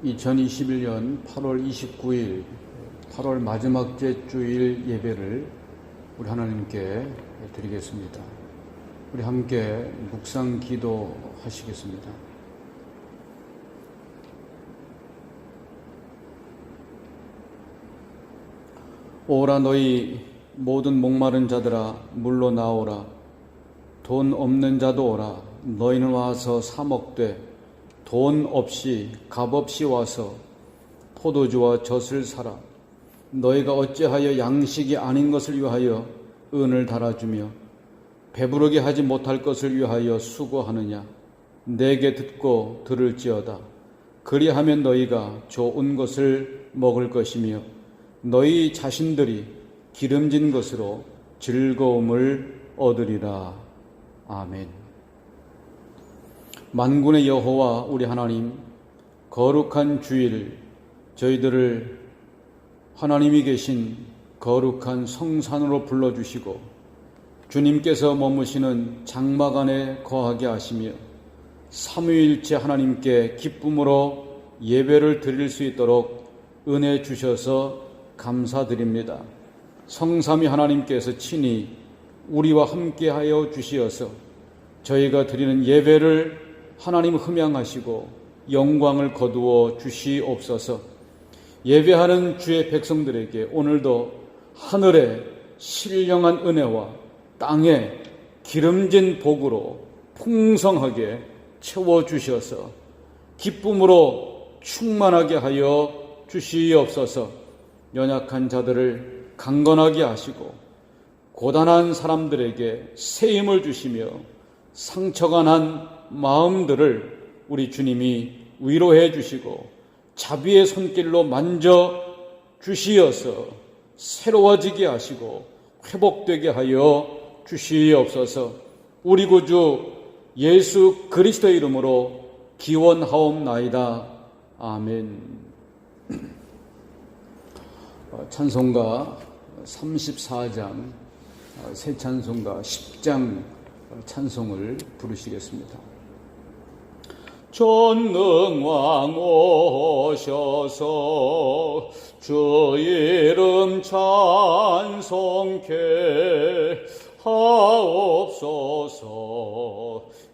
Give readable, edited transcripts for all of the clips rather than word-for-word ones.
2021년 8월 29일 8월 마지막 주일 예배를 우리 하나님께 드리겠습니다. 우리 함께 묵상 기도하시겠습니다. 오라 너희 모든 목마른 자들아 물로 나오라. 돈 없는 자도 오라. 너희는 와서 사 먹되 돈 없이 값 없이 와서 포도주와 젖을 사라. 너희가 어찌하여 양식이 아닌 것을 위하여 은을 달아주며 배부르게 하지 못할 것을 위하여 수고하느냐. 내게 듣고 들을지어다. 그리하면 너희가 좋은 것을 먹을 것이며 너희 자신들이 기름진 것으로 즐거움을 얻으리라. 아멘. 만군의 여호와 우리 하나님, 거룩한 주일 저희들을 하나님이 계신 거룩한 성산으로 불러주시고 주님께서 머무시는 장막 안에 거하게 하시며 삼위일체 하나님께 기쁨으로 예배를 드릴 수 있도록 은혜 주셔서 감사드립니다. 성삼위 하나님께서 친히 우리와 함께하여 주시어서 저희가 드리는 예배를 하나님 흠양하시고 영광을 거두어 주시옵소서. 예배하는 주의 백성들에게 오늘도 하늘의 신령한 은혜와 땅의 기름진 복으로 풍성하게 채워주셔서 기쁨으로 충만하게 하여 주시옵소서. 연약한 자들을 강건하게 하시고 고단한 사람들에게 새 힘을 주시며 상처가 난 마음들을 우리 주님이 위로해 주시고 자비의 손길로 만져 주시어서 새로워지게 하시고 회복되게 하여 주시옵소서. 우리 구주 예수 그리스도의 이름으로 기원하옵나이다. 아멘. 찬송가 34장 새 찬송가 10장 찬송을 부르시겠습니다. 전능왕 오셔서 주 이름 찬송케 하옵소서.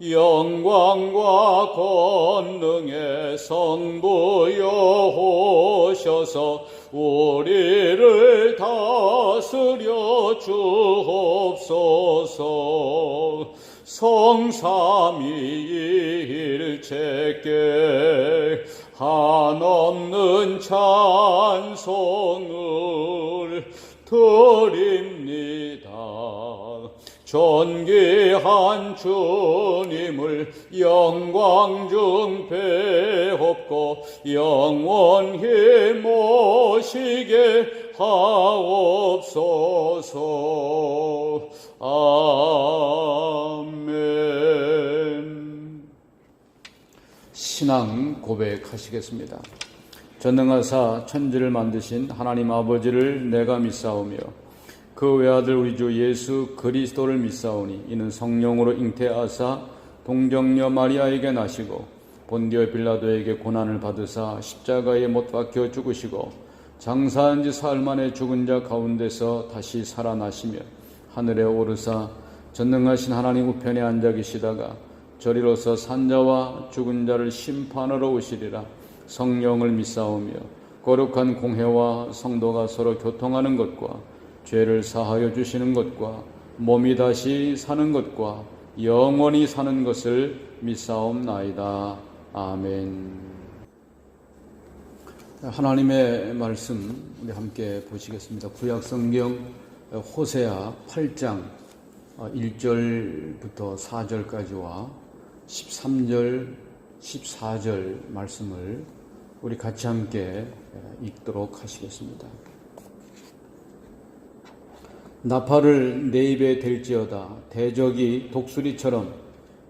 영광과 권능의 성부여 오셔서 우리를 다스려 주옵소서. 성삼위일체께 한없는 찬송을 드립니다. 존귀한 주님을 영광 중 배웁고 영원히 모시게 하옵소서. 아멘. 신앙 고백하시겠습니다. 전능하사 천지를 만드신 하나님 아버지를 내가 믿사오며 그 외아들 우리 주 예수 그리스도를 믿사오니 이는 성령으로 잉태하사 동정녀 마리아에게 나시고 본디오 빌라도에게 고난을 받으사 십자가에 못 박혀 죽으시고 장사한 지 사흘 만에 죽은 자 가운데서 다시 살아나시며 하늘에 오르사 전능하신 하나님 우편에 앉아 계시다가 저리로서 산자와 죽은 자를 심판하러 오시리라. 성령을 믿사오며 거룩한 공회와 성도가 서로 교통하는 것과 죄를 사하여 주시는 것과 몸이 다시 사는 것과 영원히 사는 것을 믿사옵나이다. 아멘. 하나님의 말씀 우리 함께 보시겠습니다. 구약성경 호세아 8장 1절부터 4절까지와 13절, 14절 말씀을 우리 같이 함께 읽도록 하시겠습니다. 나팔을 내 입에 댈지어다. 대적이 독수리처럼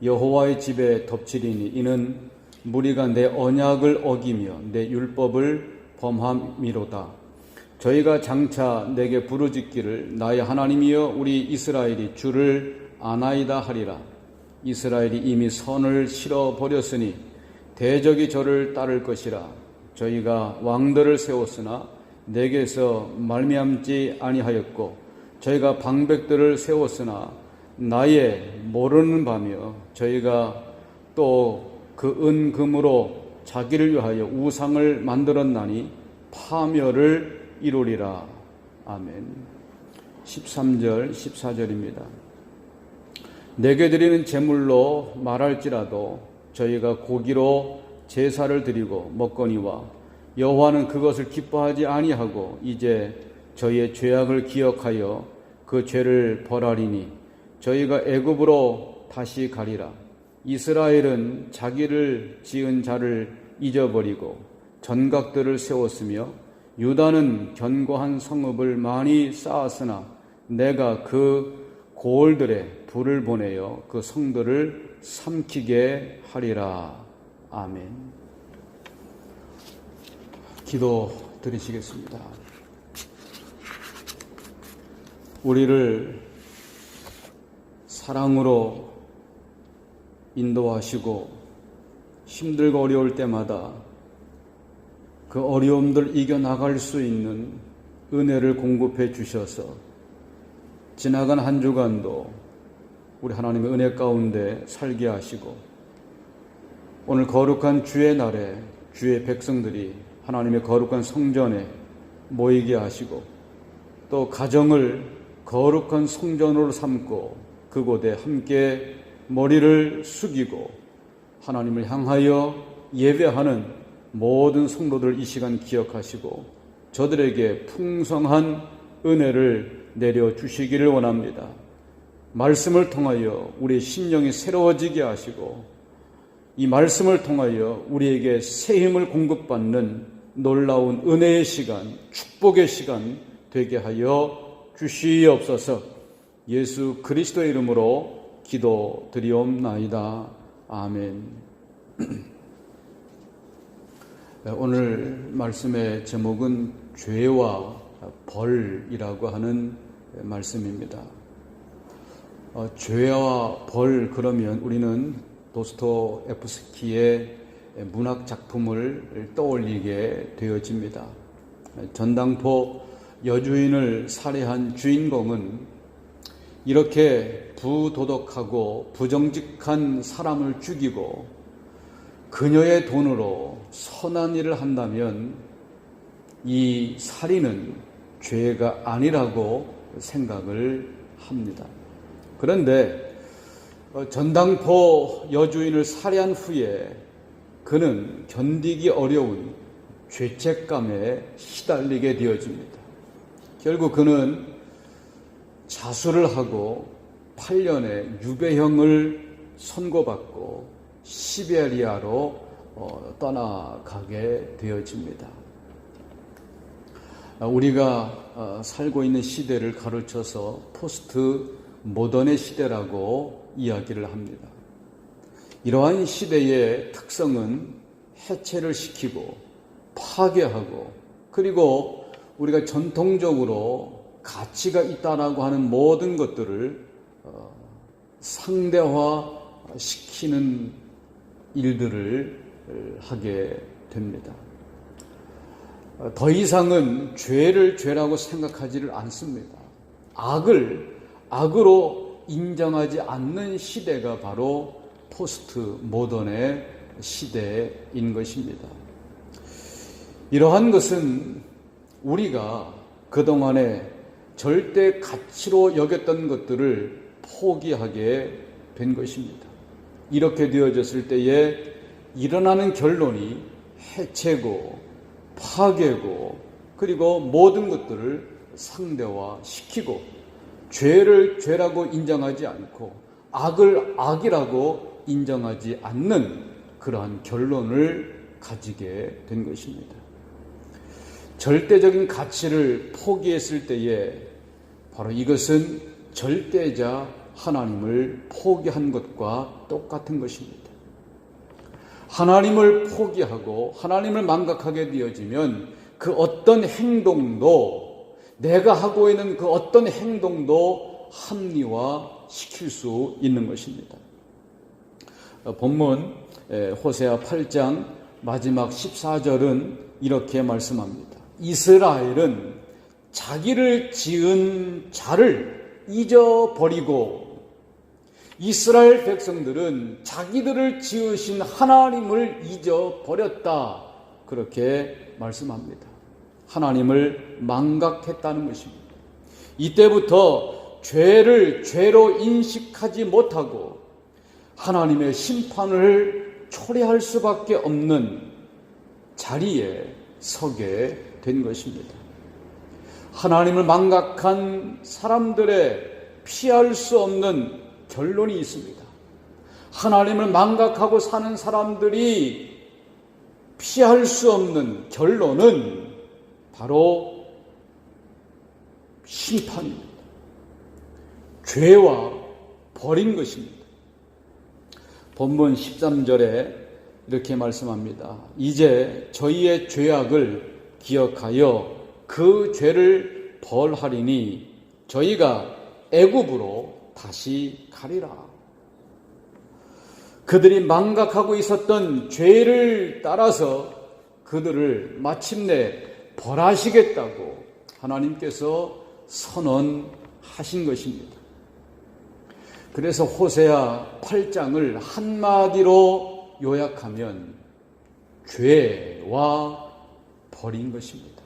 여호와의 집에 덮치리니 이는 무리가 내 언약을 어기며 내 율법을 범함이로다. 저희가 장차 내게 부르짖기를 나의 하나님이여 우리 이스라엘이 주를 아나이다 하리라. 이스라엘이 이미 선을 실어버렸으니 대적이 저를 따를 것이라. 저희가 왕들을 세웠으나 내게서 말미암지 아니하였고 저희가 방백들을 세웠으나 나의 모르는 바며 저희가 또 그 은금으로 자기를 위하여 우상을 만들었나니 파멸을 이루리라. 아멘. 13절 14절입니다. 내게 드리는 제물로 말할지라도 저희가 고기로 제사를 드리고 먹거니와 여호와는 그것을 기뻐하지 아니하고 이제 저희의 죄악을 기억하여 그 죄를 벌하리니 저희가 애굽으로 다시 가리라. 이스라엘은 자기를 지은 자를 잊어버리고 전각들을 세웠으며 유다는 견고한 성읍을 많이 쌓았으나 내가 그 고을들에 불을 보내어 그 성들을 삼키게 하리라. 아멘. 기도 드리시겠습니다. 우리를 사랑으로 인도하시고 힘들고 어려울 때마다 그 어려움들 이겨나갈 수 있는 은혜를 공급해 주셔서 지나간 한 주간도 우리 하나님의 은혜 가운데 살게 하시고 오늘 거룩한 주의 날에 주의 백성들이 하나님의 거룩한 성전에 모이게 하시고 또 가정을 거룩한 성전으로 삼고 그곳에 함께 머리를 숙이고 하나님을 향하여 예배하는 모든 성도들 이 시간 기억하시고 저들에게 풍성한 은혜를 내려주시기를 원합니다. 말씀을 통하여 우리의 심령이 새로워지게 하시고 이 말씀을 통하여 우리에게 새 힘을 공급받는 놀라운 은혜의 시간, 축복의 시간 되게 하여 주시옵소서. 예수 그리스도의 이름으로 기도드리옵나이다. 아멘. 오늘 말씀의 제목은 죄와 벌이라고 하는 말씀입니다. 죄와 벌 그러면 우리는 도스토옙스키의 문학 작품을 떠올리게 되어집니다. 전당포 여주인을 살해한 주인공은 이렇게 부도덕하고 부정직한 사람을 죽이고 그녀의 돈으로 선한 일을 한다면 이 살인은 죄가 아니라고 생각을 합니다. 그런데 전당포 여주인을 살해한 후에 그는 견디기 어려운 죄책감에 시달리게 되어집니다. 결국 그는 자수를 하고 8년의 유배형을 선고받고 시베리아로 떠나가게 되어집니다. 우리가 살고 있는 시대를 가르쳐서 포스트 모던의 시대라고 이야기를 합니다. 이러한 시대의 특성은 해체를 시키고 파괴하고 그리고 우리가 전통적으로 가치가 있다라고 하는 모든 것들을 상대화시키는 일들을 하게 됩니다. 더 이상은 죄를 죄라고 생각하지를 않습니다. 악을 악으로 인정하지 않는 시대가 바로 포스트 모던의 시대인 것입니다. 이러한 것은 우리가 그동안에 절대 가치로 여겼던 것들을 포기하게 된 것입니다. 이렇게 되어졌을 때에 일어나는 결론이 해체고 파괴고 그리고 모든 것들을 상대화시키고 죄를 죄라고 인정하지 않고 악을 악이라고 인정하지 않는 그러한 결론을 가지게 된 것입니다. 절대적인 가치를 포기했을 때에 바로 이것은 절대자 하나님을 포기한 것과 똑같은 것입니다. 하나님을 포기하고 하나님을 망각하게 되어지면 그 어떤 행동도 내가 하고 있는 그 어떤 행동도 합리화시킬 수 있는 것입니다. 본문 호세아 8장 마지막 14절은 이렇게 말씀합니다. 이스라엘은 자기를 지은 자를 잊어버리고 이스라엘 백성들은 자기들을 지으신 하나님을 잊어버렸다. 그렇게 말씀합니다. 하나님을 망각했다는 것입니다. 이때부터 죄를 죄로 인식하지 못하고 하나님의 심판을 초래할 수밖에 없는 자리에 서게 된 것입니다. 하나님을 망각한 사람들의 피할 수 없는 결론이 있습니다. 하나님을 망각하고 사는 사람들이 피할 수 없는 결론은 바로 심판입니다. 죄와 벌인 것입니다. 본문 13절에 이렇게 말씀합니다. 이제 저희의 죄악을 기억하여 그 죄를 벌하리니 저희가 애굽으로 다시 가리라. 그들이 망각하고 있었던 죄를 따라서 그들을 마침내 벌하시겠다고 하나님께서 선언하신 것입니다. 그래서 호세아 8장을 한마디로 요약하면 죄와 벌인 것입니다.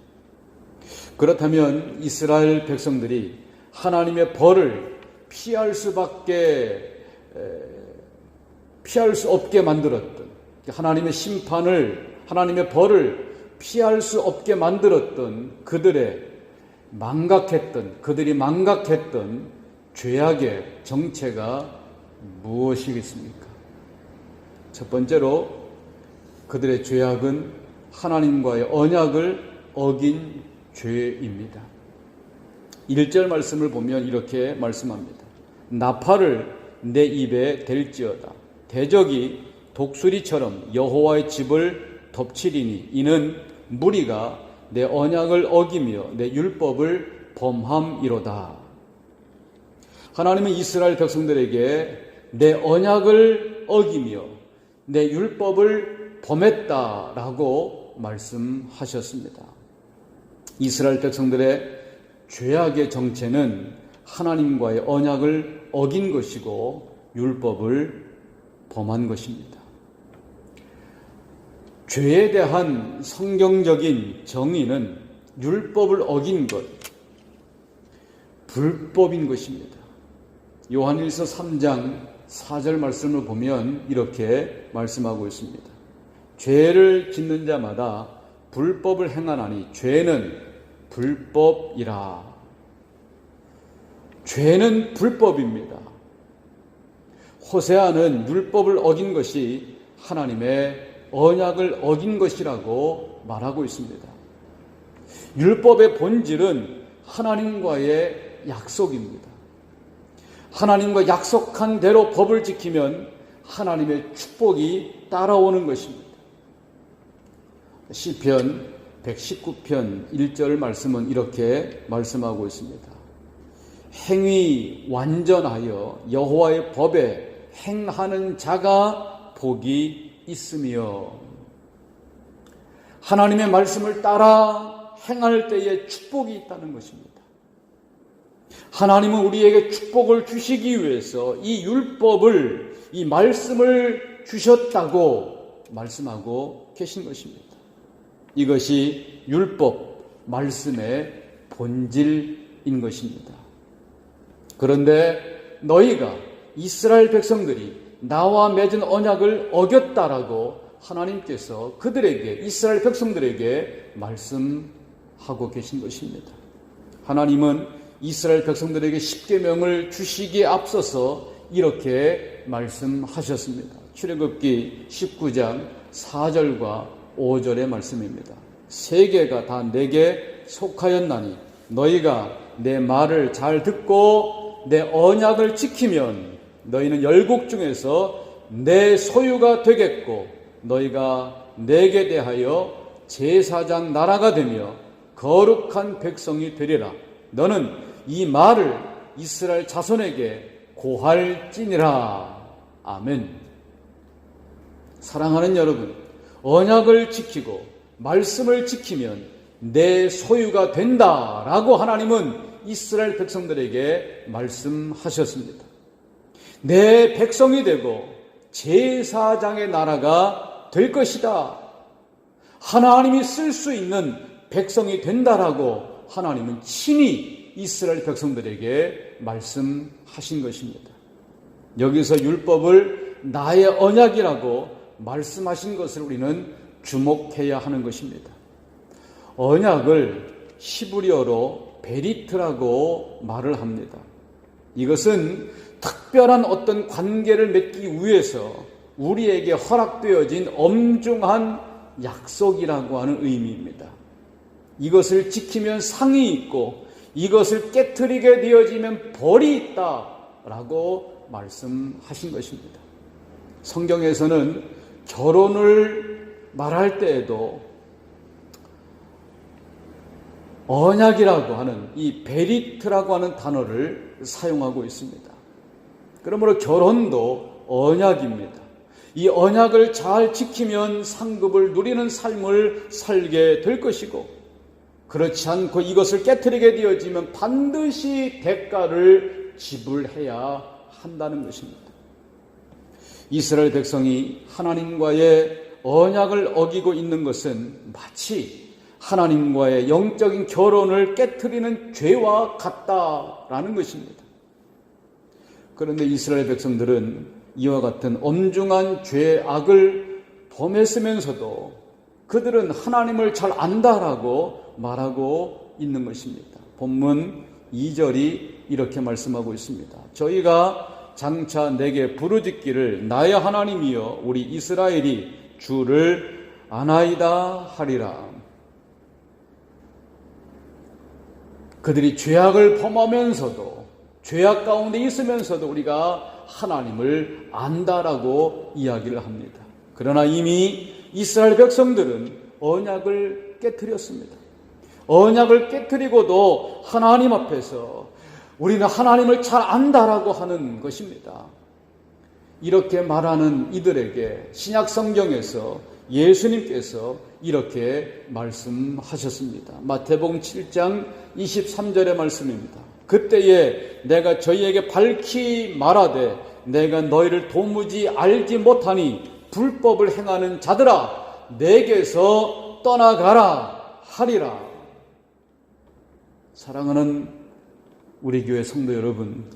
그렇다면 이스라엘 백성들이 하나님의 벌을 피할 수 없게 만들었던, 하나님의 심판을, 하나님의 벌을 피할 수 없게 만들었던 그들이 망각했던 죄악의 정체가 무엇이겠습니까? 첫 번째로 그들의 죄악은 하나님과의 언약을 어긴 죄입니다. 1절 말씀을 보면 이렇게 말씀합니다. 나팔을 내 입에 댈지어다. 대적이 독수리처럼 여호와의 집을 덮치리니 이는 무리가 내 언약을 어기며 내 율법을 범함이로다. 하나님은 이스라엘 백성들에게 내 언약을 어기며 내 율법을 범했다라고 말씀하셨습니다. 이스라엘 백성들의 죄악의 정체는 하나님과의 언약을 어긴 것이고 율법을 범한 것입니다. 죄에 대한 성경적인 정의는 율법을 어긴 것, 불법인 것입니다. 요한일서 3장 4절 말씀을 보면 이렇게 말씀하고 있습니다. 죄를 짓는 자마다 불법을 행하나니 죄는 불법이라. 죄는 불법입니다. 호세아는 율법을 어긴 것이 하나님의 언약을 어긴 것이라고 말하고 있습니다. 율법의 본질은 하나님과의 약속입니다. 하나님과 약속한 대로 법을 지키면 하나님의 축복이 따라오는 것입니다. 시편 119편 1절 말씀은 이렇게 말씀하고 있습니다. 행위 완전하여 여호와의 법에 행하는 자가 복이 있으며, 하나님의 말씀을 따라 행할 때에 축복이 있다는 것입니다. 하나님은 우리에게 축복을 주시기 위해서 이 율법을, 이 말씀을 주셨다고 말씀하고 계신 것입니다. 이것이 율법, 말씀의 본질인 것입니다. 그런데 너희가, 이스라엘 백성들이 나와 맺은 언약을 어겼다라고 하나님께서 그들에게, 이스라엘 백성들에게 말씀하고 계신 것입니다. 하나님은 이스라엘 백성들에게 십계명을 주시기에 앞서서 이렇게 말씀하셨습니다. 출애굽기 19장 4절과 5절의 말씀입니다. 세계가 다 내게 속하였나니 너희가 내 말을 잘 듣고 내 언약을 지키면 너희는 열국 중에서 내 소유가 되겠고 너희가 내게 대하여 제사장 나라가 되며 거룩한 백성이 되리라. 너는 이 말을 이스라엘 자손에게 고할지니라. 아멘. 사랑하는 여러분, 언약을 지키고 말씀을 지키면 내 소유가 된다라고 하나님은 이스라엘 백성들에게 말씀하셨습니다. 내 백성이 되고 제사장의 나라가 될 것이다. 하나님이 쓸 수 있는 백성이 된다라고 하나님은 친히 이스라엘 백성들에게 말씀하신 것입니다. 여기서 율법을 나의 언약이라고 말씀하신 것을 우리는 주목해야 하는 것입니다. 언약을 히브리어로 베리트라고 말을 합니다. 이것은 특별한 어떤 관계를 맺기 위해서 우리에게 허락되어진 엄중한 약속이라고 하는 의미입니다. 이것을 지키면 상이 있고 이것을 깨트리게 되어지면 벌이 있다라고 말씀하신 것입니다. 성경에서는 결혼을 말할 때에도 언약이라고 하는 이 베리트라고 하는 단어를 사용하고 있습니다. 그러므로 결혼도 언약입니다. 이 언약을 잘 지키면 상급을 누리는 삶을 살게 될 것이고, 그렇지 않고 이것을 깨트리게 되어지면 반드시 대가를 지불해야 한다는 것입니다. 이스라엘 백성이 하나님과의 언약을 어기고 있는 것은 마치 하나님과의 영적인 결혼을 깨트리는 죄와 같다라는 것입니다. 그런데 이스라엘 백성들은 이와 같은 엄중한 죄악을 범했으면서도 그들은 하나님을 잘 안다라고 말하고 있는 것입니다. 본문 2절이 이렇게 말씀하고 있습니다. 저희가 장차 내게 부르짖기를 나의 하나님이여 우리 이스라엘이 주를 아나이다 하리라. 그들이 죄악을 범하면서도 죄악 가운데 있으면서도 우리가 하나님을 안다라고 이야기를 합니다. 그러나 이미 이스라엘 백성들은 언약을 깨트렸습니다. 언약을 깨트리고도 하나님 앞에서 우리는 하나님을 잘 안다라고 하는 것입니다. 이렇게 말하는 이들에게 신약 성경에서 예수님께서 이렇게 말씀하셨습니다. 마태복음 7장 23절의 말씀입니다. 그때에 내가 저희에게 밝히 말하되 내가 너희를 도무지 알지 못하니 불법을 행하는 자들아 내게서 떠나가라 하리라. 사랑하는 우리 교회 성도 여러분,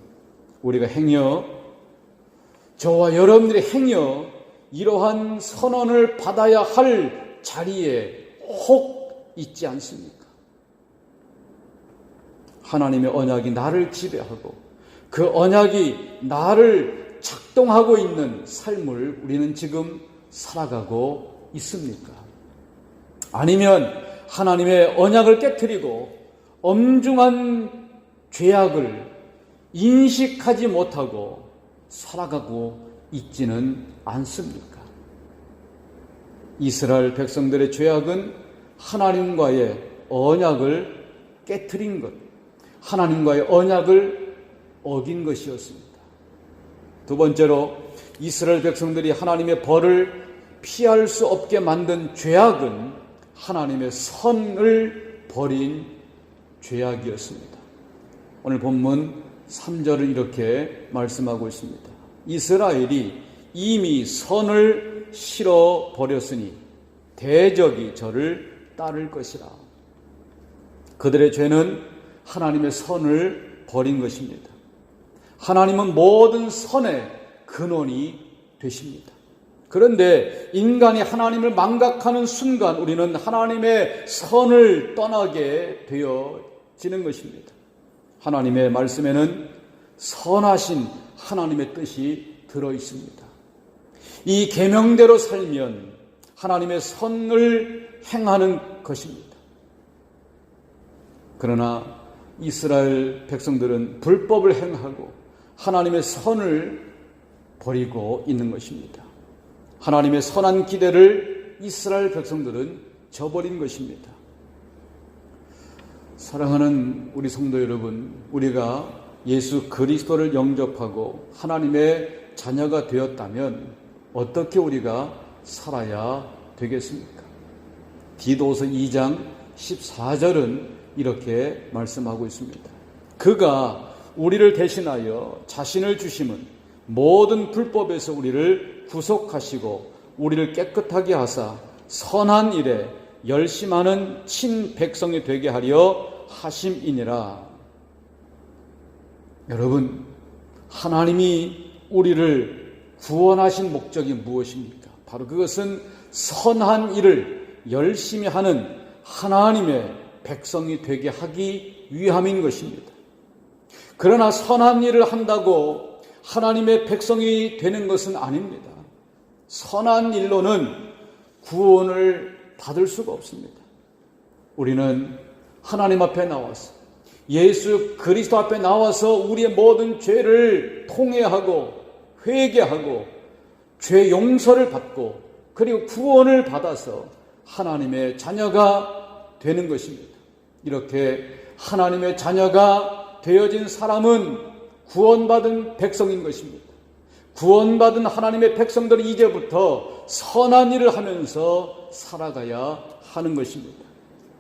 우리가 행여 저와 여러분들이 행여 이러한 선언을 받아야 할 자리에 혹 있지 않습니까? 하나님의 언약이 나를 지배하고 그 언약이 나를 작동하고 있는 삶을 우리는 지금 살아가고 있습니까? 아니면 하나님의 언약을 깨트리고 엄중한 죄악을 인식하지 못하고 살아가고 있지는 않습니까? 이스라엘 백성들의 죄악은 하나님과의 언약을 깨트린 것, 하나님과의 언약을 어긴 것이었습니다. 두 번째로 이스라엘 백성들이 하나님의 벌을 피할 수 없게 만든 죄악은 하나님의 선을 버린 죄악이었습니다. 오늘 본문 3절을 이렇게 말씀하고 있습니다. 이스라엘이 이미 선을 싫어버렸으니 대적이 저를 따를 것이라. 그들의 죄는 하나님의 선을 버린 것입니다. 하나님은 모든 선의 근원이 되십니다. 그런데 인간이 하나님을 망각하는 순간 우리는 하나님의 선을 떠나게 되어지는 것입니다. 하나님의 말씀에는 선하신 하나님의 뜻이 들어 있습니다. 이 계명대로 살면 하나님의 선을 행하는 것입니다. 그러나 이스라엘 백성들은 불법을 행하고 하나님의 선을 버리고 있는 것입니다. 하나님의 선한 기대를 이스라엘 백성들은 저버린 것입니다. 사랑하는 우리 성도 여러분, 우리가 예수 그리스도를 영접하고 하나님의 자녀가 되었다면 어떻게 우리가 살아야 되겠습니까? 디도서 2장 14절은 이렇게 말씀하고 있습니다. 그가 우리를 대신하여 자신을 주심은 모든 불법에서 우리를 구속하시고 우리를 깨끗하게 하사 선한 일에 열심하는 친백성이 되게 하려 하심이니라. 여러분, 하나님이 우리를 구원하신 목적이 무엇입니까? 바로 그것은 선한 일을 열심히 하는 하나님의 백성이 되게 하기 위함인 것입니다. 그러나 선한 일을 한다고 하나님의 백성이 되는 것은 아닙니다. 선한 일로는 구원을 받을 수가 없습니다. 우리는 하나님 앞에 나와서 예수 그리스도 앞에 나와서 우리의 모든 죄를 통회하고 회개하고 죄 용서를 받고 그리고 구원을 받아서 하나님의 자녀가 되는 것입니다. 이렇게 하나님의 자녀가 되어진 사람은 구원받은 백성인 것입니다. 구원받은 하나님의 백성들은 이제부터 선한 일을 하면서 살아가야 하는 것입니다.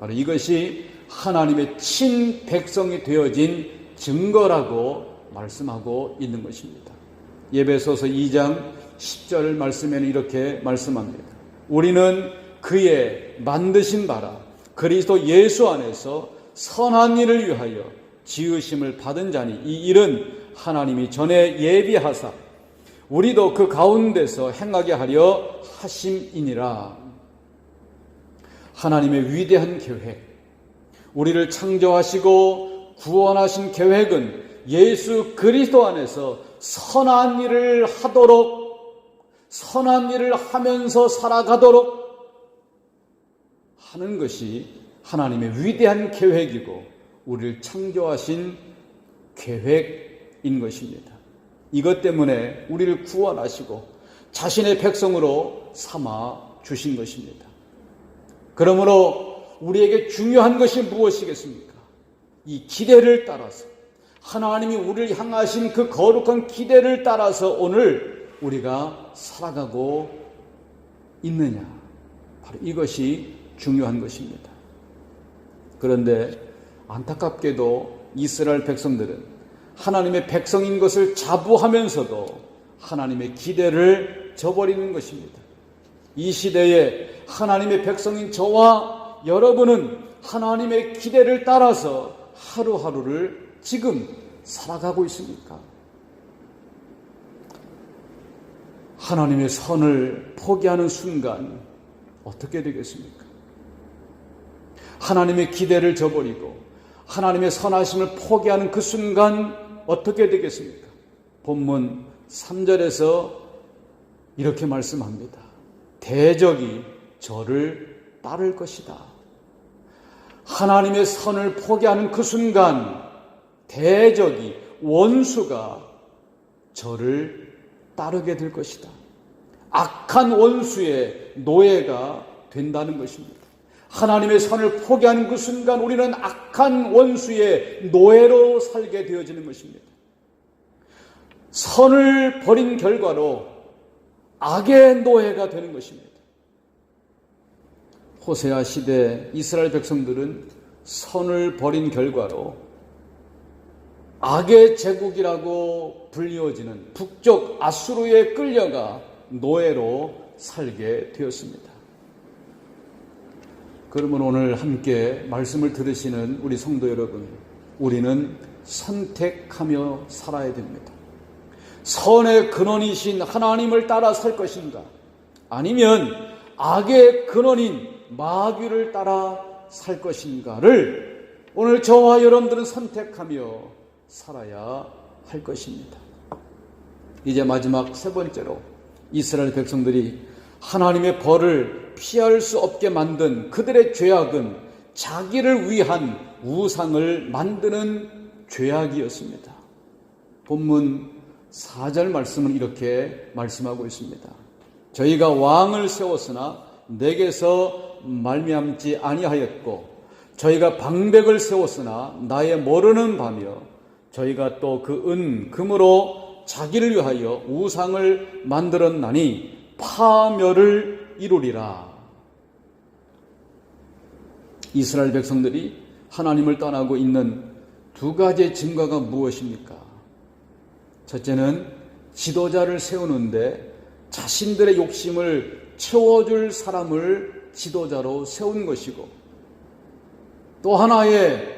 바로 이것이 하나님의 친백성이 되어진 증거라고 말씀하고 있는 것입니다. 에베소서 2장 10절 말씀에는 이렇게 말씀합니다. 우리는 그의 만드신 바라 그리스도 예수 안에서 선한 일을 위하여 지으심을 받은 자니 이 일은 하나님이 전에 예비하사 우리도 그 가운데서 행하게 하려 하심이니라. 하나님의 위대한 계획, 우리를 창조하시고 구원하신 계획은 예수 그리스도 안에서 선한 일을 하도록, 선한 일을 하면서 살아가도록 하는 것이 하나님의 위대한 계획이고 우리를 창조하신 계획인 것입니다. 이것 때문에 우리를 구원하시고 자신의 백성으로 삼아 주신 것입니다. 그러므로 우리에게 중요한 것이 무엇이겠습니까? 이 기대를 따라서 하나님이 우리를 향하신 그 거룩한 기대를 따라서 오늘 우리가 살아가고 있느냐, 바로 이것이 중요한 것입니다. 그런데 안타깝게도 이스라엘 백성들은 하나님의 백성인 것을 자부하면서도 하나님의 기대를 저버리는 것입니다. 이 시대에 하나님의 백성인 저와 여러분은 하나님의 기대를 따라서 하루하루를 지금 살아가고 있습니까? 하나님의 선을 포기하는 순간 어떻게 되겠습니까? 하나님의 기대를 저버리고 하나님의 선하심을 포기하는 그 순간 어떻게 되겠습니까? 본문 3절에서 이렇게 말씀합니다. 대적이 저를 따를 것이다. 하나님의 선을 포기하는 그 순간 대적이, 원수가 저를 따르게 될 것이다. 악한 원수의 노예가 된다는 것입니다. 하나님의 선을 포기하는 그 순간 우리는 악한 원수의 노예로 살게 되어지는 것입니다. 선을 버린 결과로 악의 노예가 되는 것입니다. 호세아 시대 이스라엘 백성들은 선을 버린 결과로 악의 제국이라고 불리워지는 북쪽 아수르에 끌려가 노예로 살게 되었습니다. 그러면 오늘 함께 말씀을 들으시는 우리 성도 여러분, 우리는 선택하며 살아야 됩니다. 선의 근원이신 하나님을 따라 살 것인가? 아니면 악의 근원인 마귀를 따라 살 것인가를 오늘 저와 여러분들은 선택하며 살아야 할 것입니다. 이제 마지막 세 번째로 이스라엘 백성들이 하나님의 벌을 피할 수 없게 만든 그들의 죄악은 자기를 위한 우상을 만드는 죄악이었습니다. 본문 4절 말씀은 이렇게 말씀하고 있습니다. 저희가 왕을 세웠으나 내게서 말미암지 아니하였고 저희가 방백을 세웠으나 나의 모르는 바며 저희가 또 그 은, 금으로 자기를 위하여 우상을 만들었나니 파멸을 이루리라. 이스라엘 백성들이 하나님을 떠나고 있는 두 가지의 증거가 무엇입니까? 첫째는 지도자를 세우는데 자신들의 욕심을 채워줄 사람을 지도자로 세운 것이고, 또 하나의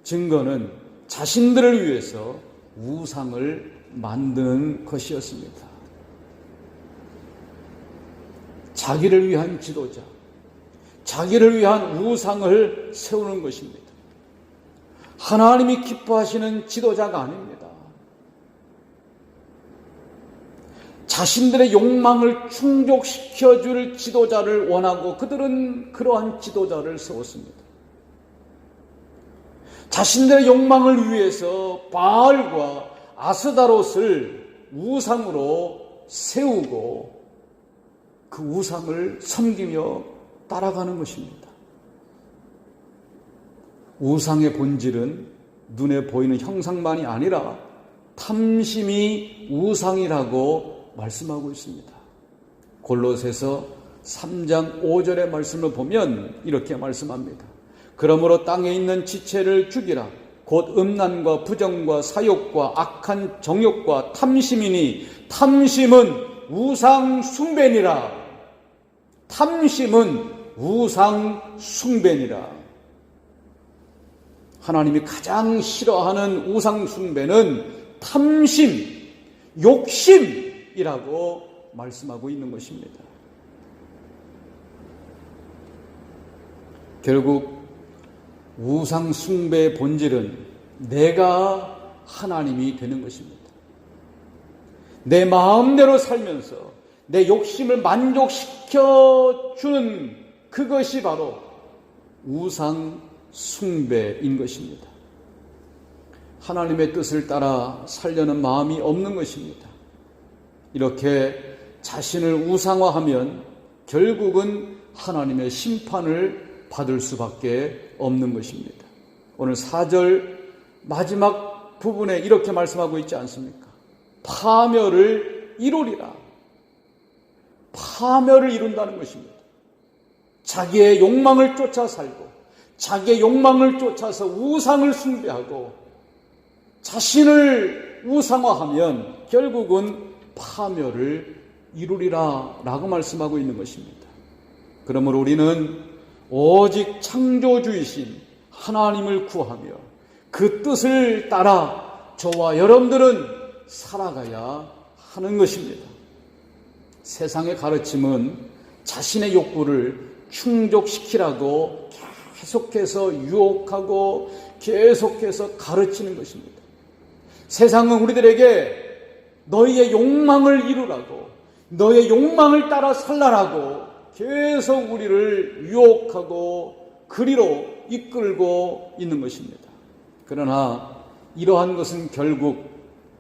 증거는 자신들을 위해서 우상을 만드는 것이었습니다. 자기를 위한 지도자, 자기를 위한 우상을 세우는 것입니다. 하나님이 기뻐하시는 지도자가 아닙니다. 자신들의 욕망을 충족시켜줄 지도자를 원하고 그들은 그러한 지도자를 세웠습니다. 자신들의 욕망을 위해서 바알과 아스다롯을 우상으로 세우고 그 우상을 섬기며 따라가는 것입니다. 우상의 본질은 눈에 보이는 형상만이 아니라 탐심이 우상이라고 말씀하고 있습니다. 골로새서 3장 5절의 말씀을 보면 이렇게 말씀합니다. 그러므로 땅에 있는 지체를 죽이라. 곧 음란과 부정과 사욕과 악한 정욕과 탐심이니 탐심은 우상 숭배니라. 탐심은 우상 숭배니라. 하나님이 가장 싫어하는 우상 숭배는 탐심, 욕심이라고 말씀하고 있는 것입니다. 결국 우상 숭배의 본질은 내가 하나님이 되는 것입니다. 내 마음대로 살면서 내 욕심을 만족시켜주는 그것이 바로 우상 숭배인 것입니다. 하나님의 뜻을 따라 살려는 마음이 없는 것입니다. 이렇게 자신을 우상화하면 결국은 하나님의 심판을 받을 수밖에 없는 것입니다. 오늘 4절 마지막 부분에 이렇게 말씀하고 있지 않습니까? 파멸을 이루리라. 파멸을 이룬다는 것입니다. 자기의 욕망을 쫓아 살고 자기의 욕망을 쫓아서 우상을 숭배하고 자신을 우상화하면 결국은 파멸을 이루리라 라고 말씀하고 있는 것입니다. 그러므로 우리는 오직 창조주이신 하나님을 구하며 그 뜻을 따라 저와 여러분들은 살아가야 하는 것입니다. 세상의 가르침은 자신의 욕구를 충족시키라고 계속해서 유혹하고 계속해서 가르치는 것입니다. 세상은 우리들에게 너희의 욕망을 이루라고, 너의 욕망을 따라 살라라고 계속 우리를 유혹하고 그리로 이끌고 있는 것입니다. 그러나 이러한 것은 결국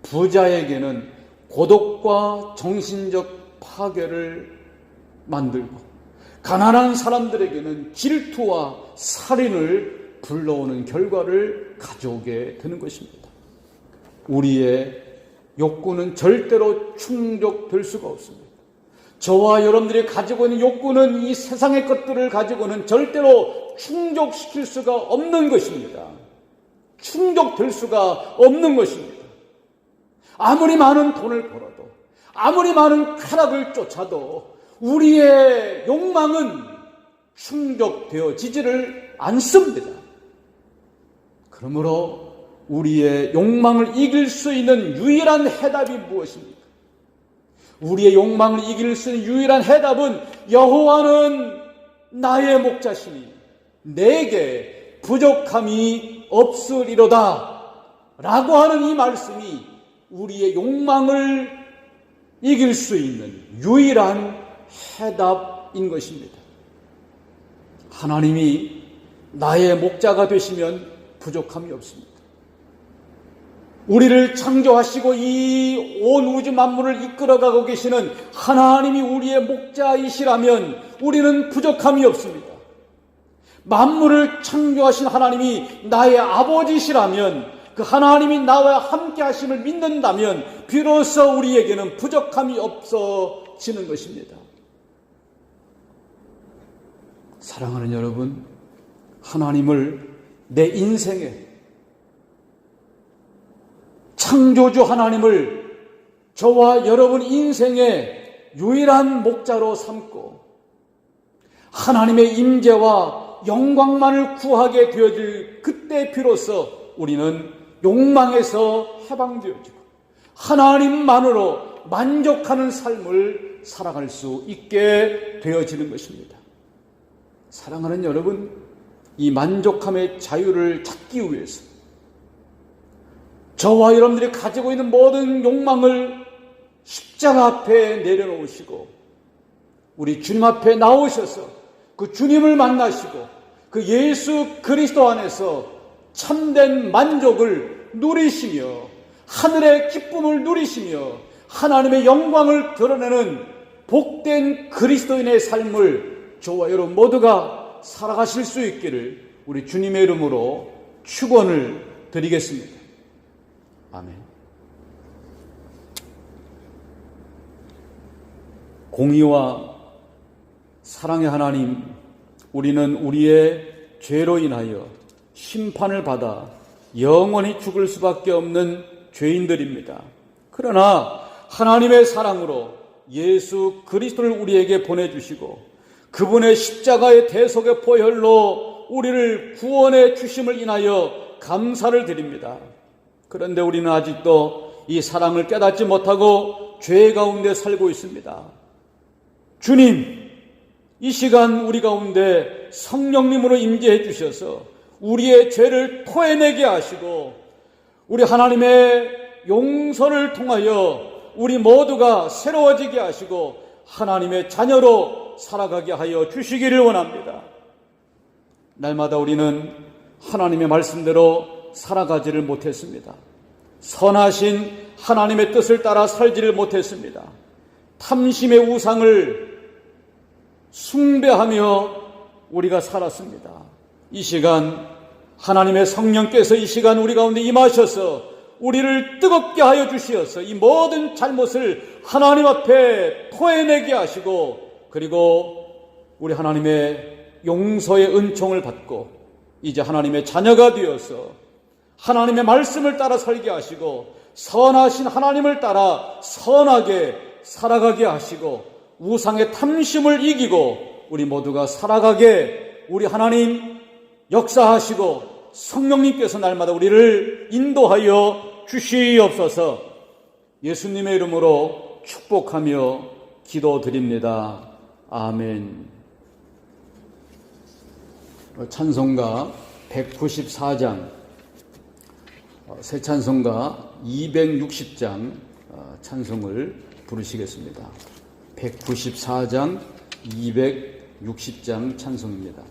부자에게는 고독과 정신적 파괴를 만들고 가난한 사람들에게는 질투와 살인을 불러오는 결과를 가져오게 되는 것입니다. 우리의 욕구는 절대로 충족될 수가 없습니다. 저와 여러분들이 가지고 있는 욕구는 이 세상의 것들을 가지고는 절대로 충족시킬 수가 없는 것입니다. 충족될 수가 없는 것입니다. 아무리 많은 돈을 벌어도, 아무리 많은 쾌락을 쫓아도 우리의 욕망은 충족되어지지를 않습니다. 그러므로 우리의 욕망을 이길 수 있는 유일한 해답이 무엇입니까? 우리의 욕망을 이길 수 있는 유일한 해답은 여호와는 나의 목자시니 내게 부족함이 없으리로다 라고 하는 이 말씀이 우리의 욕망을 이길 수 있는 유일한 해답인 것입니다. 하나님이 나의 목자가 되시면 부족함이 없습니다. 우리를 창조하시고 이 온 우주 만물을 이끌어가고 계시는 하나님이 우리의 목자이시라면 우리는 부족함이 없습니다. 만물을 창조하신 하나님이 나의 아버지시라면 그 하나님이 나와 함께 하심을 믿는다면 비로소 우리에게는 부족함이 없어지는 것입니다. 사랑하는 여러분, 하나님을 내 인생에, 창조주 하나님을 저와 여러분 인생의 유일한 목자로 삼고 하나님의 임재와 영광만을 구하게 되어질 그때 비로소 우리는 욕망에서 해방되어지고 하나님만으로 만족하는 삶을 살아갈 수 있게 되어지는 것입니다. 사랑하는 여러분, 이 만족함의 자유를 찾기 위해서 저와 여러분들이 가지고 있는 모든 욕망을 십자가 앞에 내려놓으시고 우리 주님 앞에 나오셔서 그 주님을 만나시고 그 예수 그리스도 안에서 참된 만족을 누리시며 하늘의 기쁨을 누리시며 하나님의 영광을 드러내는 복된 그리스도인의 삶을 저와 여러분 모두가 살아가실 수 있기를 우리 주님의 이름으로 축원을 드리겠습니다. 아멘. 공의와 사랑의 하나님, 우리는 우리의 죄로 인하여 심판을 받아 영원히 죽을 수밖에 없는 죄인들입니다. 그러나 하나님의 사랑으로 예수 그리스도를 우리에게 보내주시고 그분의 십자가의 대속의 보혈로 우리를 구원해 주심을 인하여 감사를 드립니다. 그런데 우리는 아직도 이 사랑을 깨닫지 못하고 죄 가운데 살고 있습니다. 주님, 이 시간 우리 가운데 성령님으로 임재해 주셔서 우리의 죄를 토해내게 하시고 우리 하나님의 용서를 통하여 우리 모두가 새로워지게 하시고 하나님의 자녀로 살아가게 하여 주시기를 원합니다. 날마다 우리는 하나님의 말씀대로 살아가지를 못했습니다. 선하신 하나님의 뜻을 따라 살지를 못했습니다. 탐심의 우상을 숭배하며 우리가 살았습니다. 이 시간 하나님의 성령께서 이 시간 우리 가운데 임하셔서 우리를 뜨겁게 하여 주시어서 이 모든 잘못을 하나님 앞에 토해내게 하시고 그리고 우리 하나님의 용서의 은총을 받고 이제 하나님의 자녀가 되어서 하나님의 말씀을 따라 살게 하시고 선하신 하나님을 따라 선하게 살아가게 하시고 우상의 탐심을 이기고 우리 모두가 살아가게 우리 하나님 역사하시고 성령님께서 날마다 우리를 인도하여 주시옵소서. 예수님의 이름으로 축복하며 기도드립니다. 아멘. 찬송가 194장, 새 찬송가 260장 찬송을 부르시겠습니다. 194장 260장 찬송입니다.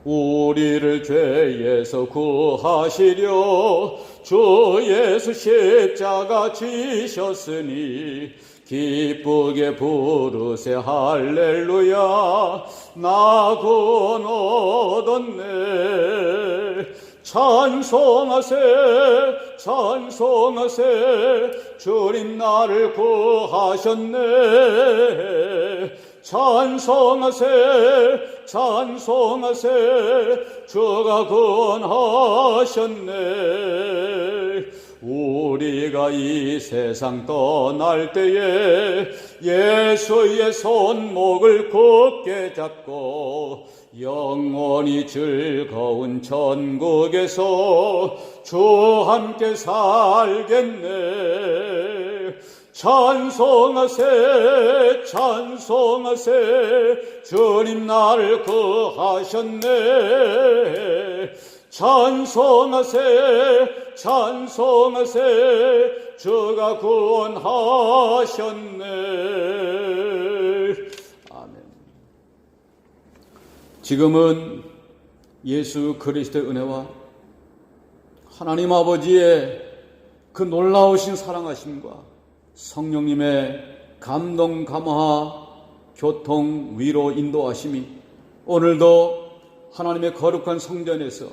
우리를 죄에서 구하시려 주 예수 십자가 지셨으니 기쁘게 부르세 할렐루야 나 구원 얻었네. 찬송하세 찬송하세 주님 나를 구하셨네. 찬송하세 찬송하세 주가 구원하셨네. 우리가 이 세상 떠날 때에 예수의 손목을 굳게 잡고 영원히 즐거운 천국에서 주 함께 살겠네. 찬송하세 찬송하세 주님 나를 구하셨네. 찬송하세 찬송하세 주가 구원하셨네. 아멘. 지금은 예수 그리스도의 은혜와 하나님 아버지의 그 놀라우신 사랑하심과 성령님의 감동 감화 교통 위로 인도하심이 오늘도 하나님의 거룩한 성전에서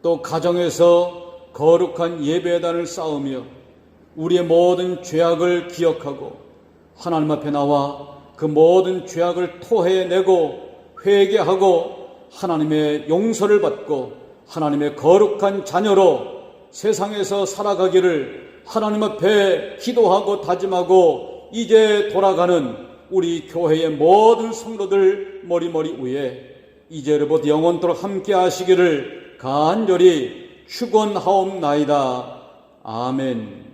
또 가정에서 거룩한 예배단을 쌓으며 우리의 모든 죄악을 기억하고 하나님 앞에 나와 그 모든 죄악을 토해내고 회개하고 하나님의 용서를 받고 하나님의 거룩한 자녀로 세상에서 살아가기를 하나님 앞에 기도하고 다짐하고 이제 돌아가는 우리 교회의 모든 성도들 머리머리 위에 이제로부터 영원토록 함께 하시기를 간절히 축원하옵나이다. 아멘.